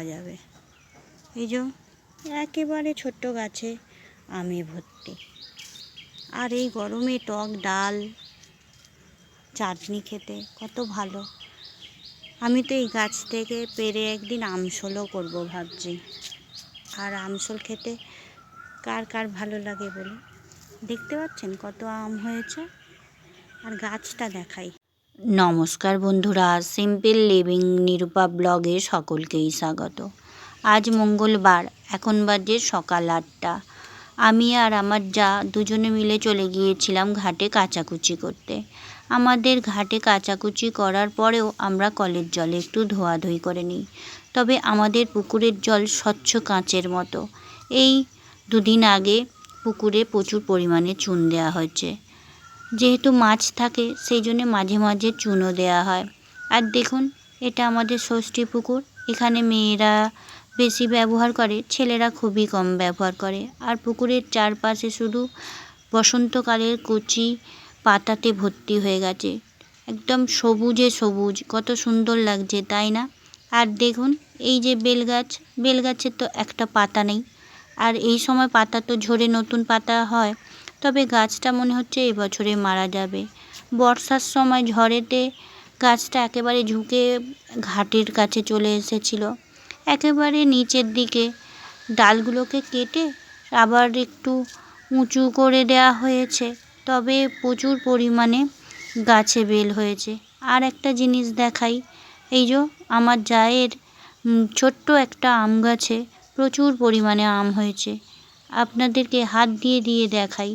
পাওয়া যাবে। এই যে একেবারে ছোট্ট গাছে আমে ভর্তি। আর এই গরমে টক ডাল চাটনি খেতে কত ভালো। আমি তো এই গাছ থেকে পেরে একদিন আমশোলও করব ভাবছি। আর আমশোল খেতে কার কার ভালো লাগে বলুন। দেখতে পাচ্ছেন কত আম হয়েছে। আর গাছটা দেখাই। নমস্কার বন্ধুরা, সিম্পল লিভিং নিরূপা ব্লগে সকলকেই স্বাগত। আজ মঙ্গলবার, এখন বাজে সকাল 8টা। আমি আর আমার যা দুজনে মিলে চলে গিয়েছিলাম ঘাটে কাচাকুচি করতে। আমাদের ঘাটে কাচাকুচি করার পরেও আমরা কলের জলে একটু ধোয়াধুয়ি করে নিই। তবে আমাদের পুকুরের জল স্বচ্ছ কাঁচের মতো। এই দুদিন আগে পুকুরে প্রচুর পরিমাণে চুন দেওয়া হয়েছে। যেহেতু মাছ থাকে সেই জন্য মাঝে মাঝে চুনও দেওয়া হয়। আর দেখুন, এটা আমাদের ষষ্ঠী পুকুর। এখানে মেয়েরা বেশি ব্যবহার করে, ছেলেরা খুবই কম ব্যবহার করে। আর পুকুরের চারপাশে শুধু বসন্তকালের কচি পাতাতে ভর্তি হয়ে গেছে। একদম সবুজে সবুজ, কত সুন্দর লাগছে তাই না? আর দেখুন, এই যে বেলগাছের তো একটা পাতা নেই। আর এই সময় পাতা তো ঝরে নতুন পাতা হয়। তবে গাছটা মনে হচ্ছে এবছরে মারা যাবে। বর্ষার সময় ঝড়েতে গাছটা একেবারে ঝুঁকে ঘাটের কাছে চলে এসেছিল। একেবারে নিচের দিকে ডালগুলোকে কেটে আবার একটু উঁচু করে দেওয়া হয়েছে। তবে প্রচুর পরিমাণে গাছে বেল হয়েছে। আর একটা জিনিস দেখাই, এই যে আমার জায়ের ছোট্ট একটা আম গাছে প্রচুর পরিমাণে আম হয়েছে। আপনাদেরকে হাত দিয়ে দিয়ে দেখাই।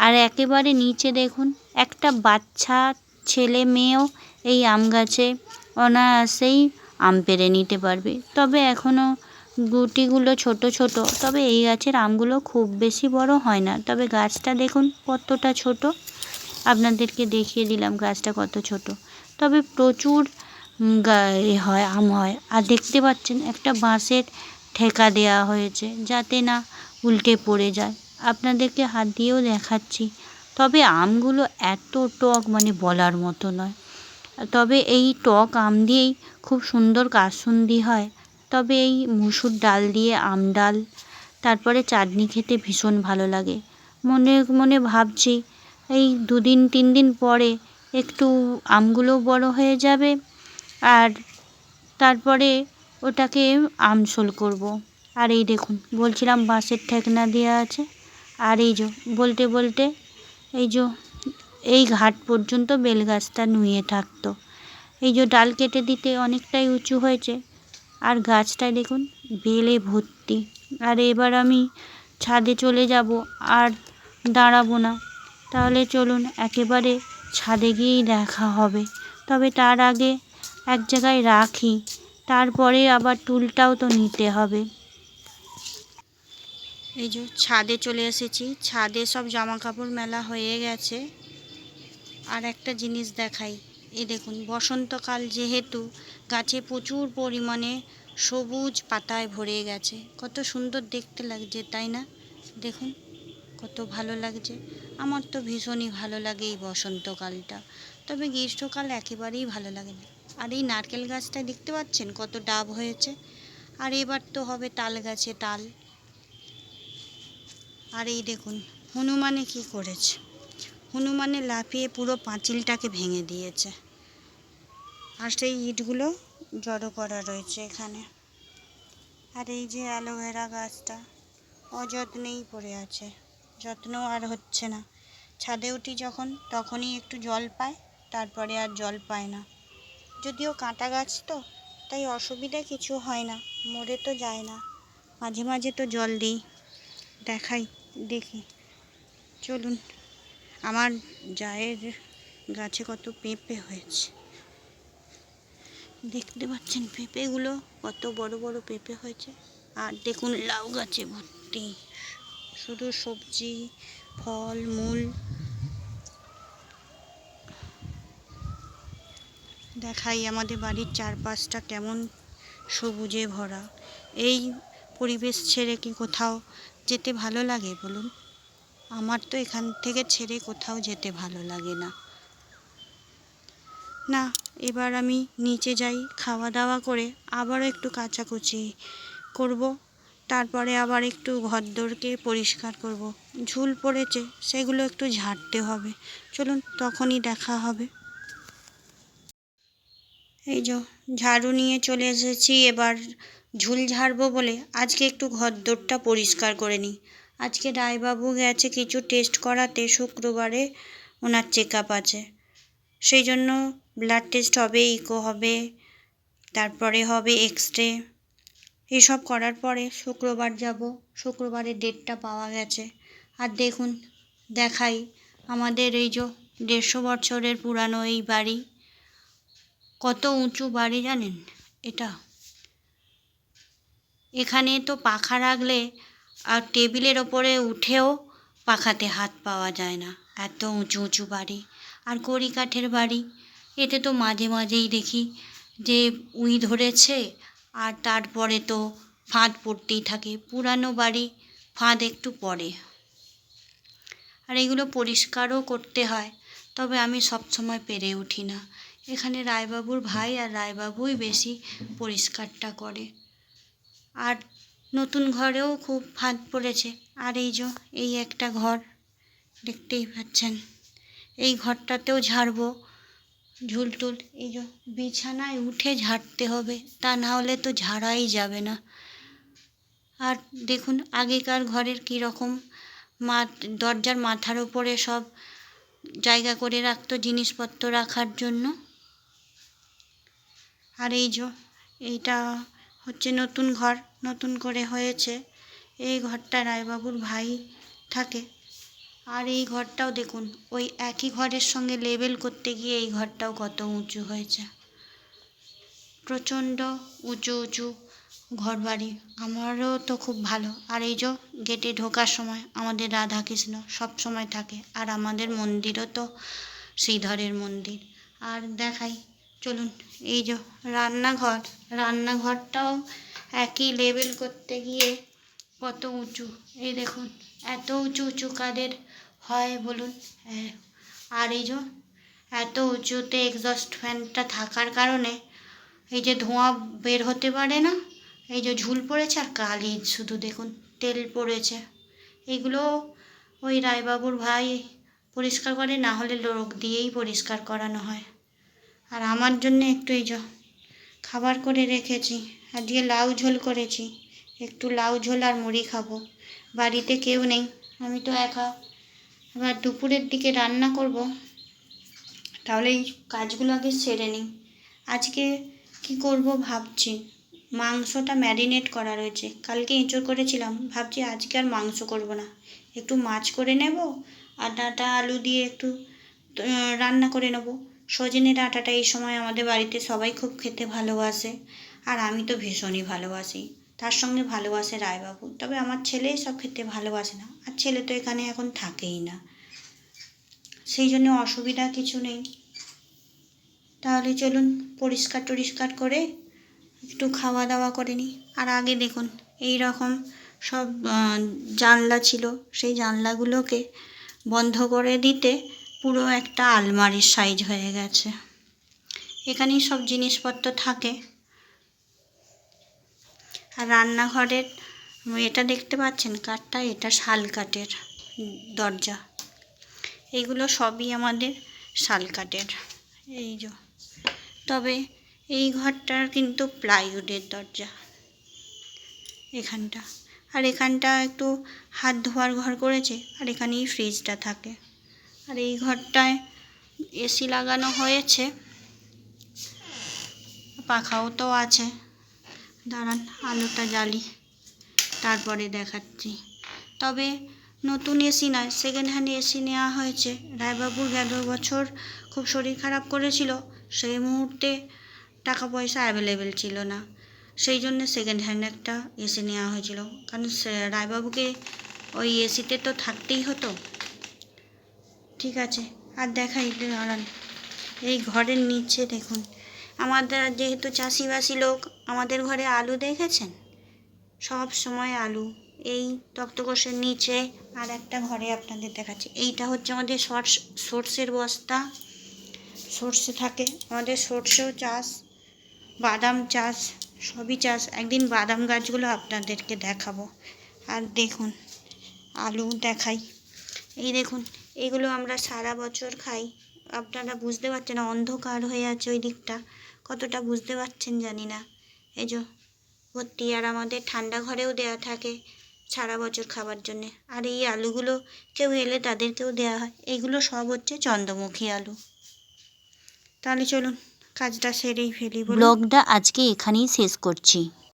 আর একেবারে নিচে দেখুন, একটা বাচ্চা ছেলে মেয়েও এই আম গাছে অনায়াসেই আম পেড়ে নিতে পারবে। তবে এখনও গুটিগুলো ছোট ছোট। তবে এই গাছের আমগুলো খুব বেশি বড় হয় না। তবে গাছটা দেখুন কতটা ছোট। আপনাদেরকে দেখিয়ে দিলাম গাছটা কত ছোট। তবে প্রচুর হয়, আম হয়। আর দেখতে পাচ্ছেন একটা বাঁশের ঠেকা দেওয়া হয়েছে যাতে না উল্টে পড়ে যায়। আপনাদেরকে হাত দিয়েও দেখাচ্ছি। তবে আমগুলো এত টক, মানে বলার মতো নয়। তবে এই টক আম দিয়েই খুব সুন্দর কাসুন্দি হয়। তবে এই মুসুর ডাল দিয়ে আম ডাল, তারপরে চাটনি খেতে ভীষণ ভালো লাগে। মনে মনে ভাবছি এই 2-3 দিন পরে একটু আমগুলোও বড় হয়ে যাবে। আর তারপরে ওটাকে আমশোল করব। আর এই দেখুন, বলছিলাম বাঁশের ঠেকনা দেওয়া আছে। আর এই যে বলতে বলতে এই যে এই ঘাট পর্যন্ত বেলগাছটা নুয়ে থাকতো। এই যে ডাল কেটে দিতে অনেকটাই উঁচু হয়েছে। আর গাছটায় দেখুন বেলে ভর্তি। আর এবার আমি ছাদে চলে যাব, আর দাঁড়াবো না। তাহলে চলুন একেবারে ছাদে গিয়েই দেখা হবে। তবে তার আগে এক জায়গায় রাখি, তারপরে আবার টুলটাও তো নিতে হবে। এই যে ছাদে চলে এসেছি। ছাদে সব জামা কাপড় মেলা হয়ে গেছে। আর একটা জিনিস দেখাই, এই দেখুন বসন্তকাল যেহেতু গাছে প্রচুর পরিমাণে সবুজ পাতায় ভরে গেছে। কত সুন্দর দেখতে লাগছে তাই না? দেখুন কত ভালো লাগছে। আমার তো ভীষণই ভালো লাগে এই বসন্তকালটা। তবে গ্রীষ্মকাল একেবারেই ভালো লাগে না। আর এই নারকেল গাছটা দেখতে পাচ্ছেন কত ডাব হয়েছে। আর এবার তো হবে তাল গাছে তাল। আর এই দেখুন হনুমানে কি করেছে। হনুমানে লাফিয়ে পুরো পাঁচিলটাকে ভেঙে দিয়েছে। আর সেই ইটগুলো জড়ো করা রয়েছে এখানে। আর এই যে অ্যালোভেরা গাছটা অযত্নেই পড়ে আছে, যত্ন আর হচ্ছে না। ছাদে উঠি যখন তখনই একটু জল পায়, তারপরে আর জল পায় না। যদিও কাঁটা গাছ তো, তাই অসুবিধা কিছু হয় না, মরে তো যায় না। মাঝে মাঝে তো জল দিই। দেখাই, দেখি চলুন। আমার জায়ের গাছে কত পেঁপে হয়েছে, দেখতে পাচ্ছেন পেঁপেগুলো কত বড় বড় পেঁপে হয়েছে। আর দেখুন লাউ গাছে ভর্তি শুধু সবজি, ফল মূল। দেখাই আমাদের বাড়ির চারপাশটা কেমন সবুজে ভরা। এই পরিবেশ ছেড়ে কি কোথাও যেতে ভালো লাগে বলুন? আমার তো এখান থেকে ছেড়ে কোথাও যেতে ভালো লাগে না। না, এবার আমি নিচে যাই, খাওয়া দাওয়া করে আবারও একটু কাচাকুচি করব, তারপরে আবার একটু ঘরদোরকে পরিষ্কার করব। ঝুল পড়েছে, সেগুলো একটু ঝাড়তে হবে। চলুন, তখনই দেখা হবে। এই যে ঝাড়ু নিয়ে চলে এসেছি, এবার ঝুল ঝাড়বো বলে আজকে একটু ঘরদোরটা পরিষ্কার করে নিই। আজকে রায়বাবু গেছে কিছু টেস্ট করাতে, শুক্রবারে ওনার চেক আপ আছে। সেই জন্য ব্লাড টেস্ট হবে, ইকো হবে, তারপরে হবে এক্স-রে। এসব করার পরে শুক্রবার যাব, শুক্রবারের ডেটটা পাওয়া গেছে। আর দেখুন, দেখাই আমাদের এই যে 150 বছরের পুরানো এই বাড়ি। কত উঁচু বাড়ি জানেন এটা? এখানে তো পাখা রাখলে আর টেবিলের ওপরে উঠেও পাখাতে হাত পাওয়া যায় না, এত উঁচু উঁচু বাড়ি। আর কড়ি কাঠের বাড়ি, এতে তো মাঝে মাঝেই দেখি যে উই ধরেছে, আর তারপরে তো ফাঁদ পড়তেই থাকে। পুরানো বাড়ি, ফাঁদ একটু পড়ে। আর এগুলো পরিষ্কারও করতে হয়, তবে আমি সবসময় পেরে উঠি না। এখানে রায়বাবুর ভাই আর রায়বাবুই বেশি পরিষ্কারটা করে। আর নতুন ঘরেও খুব ফাঁদ পড়েছে। আর এই যে এই একটা ঘর দেখতেই পাচ্ছেন, এই ঘরটাতেও ঝাড়বো ঝুলটুল। এই যে বিছানায় উঠে ঝাড়তে হবে, তা না হলে তো ঝাড়াই যাবে না। আর দেখুন আগেকার ঘরের কীরকম দরজার মাথার উপরে সব জায়গা করে রাখতো জিনিসপত্র রাখার জন্য। আর এই যে এইটা হচ্ছে নতুন ঘর, নতুন করে হয়েছে। এই ঘরটা রায়বাবুর ভাই থাকে। আর এই ঘরটাও দেখুন, ওই একই ঘরের সঙ্গে লেবেল করতে গিয়ে এই ঘরটাও কত উঁচু হয়েছে। প্রচণ্ড উঁচু উঁচু ঘর বাড়ি। আমারও তো খুব ভালো। আর এই যে গেটে ঢোকার সময় আমাদের রাধাকৃষ্ণ সব সময় থাকে। আর আমাদের মন্দিরও তো শ্রীধরের মন্দির। আর দেখাই, চলুন, এই যে রান্নাঘর, রান্নাঘরটাও একই লেবেল করতে গিয়ে কত উঁচু। এই দেখুন, এত উঁচু উঁচু কাদের হয় বলুন? আর এই যে এত উঁচুতে এক্সস্ট ফ্যানটা থাকার কারণে এই যে ধোঁয়া বের হতে পারে না। এই যে ঝুল পড়েছে আর কালি শুধু দেখুন তেল পড়েছে। এগুলো ওই রায়বাবুর ভাই পরিষ্কার করে, না হলে লোক দিয়েই পরিষ্কার করানো হয়। আর আমার জন্য একটু এই যে খাবার করে রেখেছি, আজকে লাউ ঝোল করেছি। একটু লাউ ঝোল আর মুড়ি খাবো। বাড়িতে কেউ নেই, আমি তো একা। এবার দুপুরের দিকে রান্না করব, তাহলে এই কাজগুলো আগে সেরে নিই। আজকে কি করব ভাবছি, মাংসটা ম্যারিনেট করা রয়েছে, কালকে এঁচোড় করেছিলাম, ভাবছি আজকে আর মাংস করব না, একটু মাছ করে নেব আর ডাঁটা আলু দিয়ে একটু রান্না করে নেব। সজনে ডাঁটাটা এই সময় আমাদের বাড়িতে সবাই খুব খেতে ভালোবাসে, আর আমি তো ভীষণই ভালোবাসি। তার সঙ্গে ভালোবাসে রায়বাবু, তবে আমার ছেলে সব খেতে ভালোবাসে না, আর ছেলে তো এখানে এখন থাকেই না, সেই জন্য অসুবিধা কিছু নেই। তাহলে চলুন পরিষ্কার টরিষ্কার করে একটু খাওয়া দাওয়া করে নিই। আর আগে দেখুন এই রকম সব জানলা ছিল, সেই জানলাগুলোকে বন্ধ করে দিতে পুরো একটা আলমারির সাইজ হয়ে গেছে। এখানেই সব জিনিসপত্র থাকে। আর রান্নাঘরের এটা দেখতে পাচ্ছেন কাঠটা, এটা শাল কাঠের দরজা। এগুলো সবই আমাদের শাল কাঠের। এই যে, তবে এই ঘরটার কিন্তু প্লাইউডের দরজা এখানটা। আর এখানটা একটু হাত ধোয়ার ঘর করেছে, আর এখানেই ফ্রিজটা থাকে। আর এই ঘরটায় এসি লাগানো হয়েছে, পাখাও তো আছে। দাঁড়ান আলোটা জ্বালি, তারপরে দেখাচ্ছি। তবে নতুন এসি নয়, সেকেন্ড হ্যান্ড এসি নেওয়া হয়েছে। রায়বাবুর গেল বছর খুব শরীর খারাপ করেছিল, সেই মুহূর্তে টাকা পয়সা অ্যাভেলেবেল ছিল না, সেই জন্য সেকেন্ড হ্যান্ড একটা এসি নেওয়া হয়েছিল। কারণ রায়বাবুকে ওই এসিতে তো থাকতেই হতো। ঠিক আছে, আর দেখাই, দাঁড়ান। এই ঘরের নিচে দেখুন, আমাদের যেহেতু চাষিবাসী লোক, আমাদের ঘরে আলু দেখেছেন, সব সময় আলু এই তক্তপোষের নিচে। আর একটা ঘরে আপনাদের দেখাচ্ছি, এইটা হচ্ছে আমাদের সর্ষের বস্তা, সর্ষে থাকে, আমাদের সর্ষেও চাষ, বাদাম চাষ, সবই চাষ। একদিন বাদাম গাছগুলো আপনাদেরকে দেখাবো। আর দেখুন আলু দেখাই, এই দেখুন এগুলো আমরা সারা বছর খাই। আপনারা বুঝতে পারছেন না, অন্ধকার হয়ে আছে ওই দিকটা, কতটা বুঝতে পারছেন জানি না। এই যে ভর্তি, আর আমাদের ঠান্ডা ঘরেও দেয়া থাকে সারা বছর খাবার জন্যে। আর এই আলুগুলো কেউ এলে তাদেরকেও দেওয়া হয়। এইগুলো সব হচ্ছে চন্দ্রমুখী আলু। তাহলে চলুন কাজটা সেরেই ফেলি। ব্লগটা আজকে এখানেই শেষ করছি।